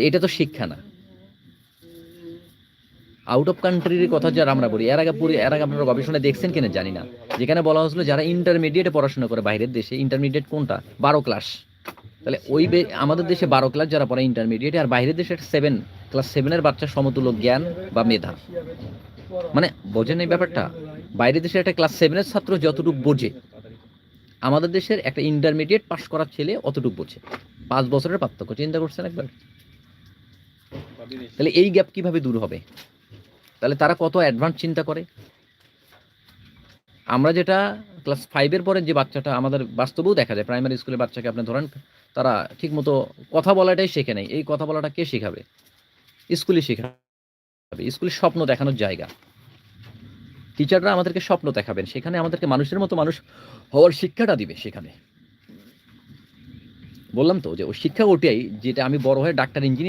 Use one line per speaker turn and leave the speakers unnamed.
এটা তো শিক্ষা না। আউট অফ কান্ট্রির কথা যারা আমরা বলি, এর আগে আপনারা গবেষণায় দেখছেন কিনা জানি না, যেখানে বলা হয়েছিল যারা ইন্টারমিডিয়েটে পড়াশোনা করে বাইরের দেশে, ইন্টারমিডিয়েট কোনটা 12 ক্লাস, তাহলে ওই আমাদের দেশে 12 ক্লাস যারা পড়ে ইন্টারমিডিয়েটে, আর বাইরের দেশে 7 ক্লাস 7 বাচ্চার সমতুল্য জ্ঞান বা মেধা। মানে বোঝেন এই ব্যাপারটা? বাইরের দেশে একটা ক্লাস 7 ছাত্র যতটুকু বোঝে, আমাদের দেশের একটা ইন্টারমিডিয়েট পাস করা ছেলে অতটুকু বোঝে। 5 বছরের পার্থক্য, চিন্তা করছেন একবার? তাহলে এই গ্যাপ কিভাবে দূর হবে? তাহলে তারা কত অ্যাডভান্স চিন্তা করে। আমরা যেটা ক্লাস 5 পরে যে বাচ্চাটা আমাদের বাস্তবেও দেখা যায়, প্রাইমারি স্কুলের বাচ্চাকে আপনি ধরেন, তারা ঠিক মতো কথা বলাটাই শেখে নাই। এই কথা বলাটা কে শেখাবে? স্কুলে শেখাবে। স্কুলে স্বপ্ন দেখানোর জায়গা। টিচাররা আমাদেরকে স্বপ্ন দেখাবেন, সেখানে আমাদেরকে মানুষের মতো মানুষ হওয়ার শিক্ষাটা দিবে সেখানে। বললাম তো যে ওই শিক্ষা ওটাই, যেটা আমি বড় হয়ে ডাক্তার, ইঞ্জিনিয়ার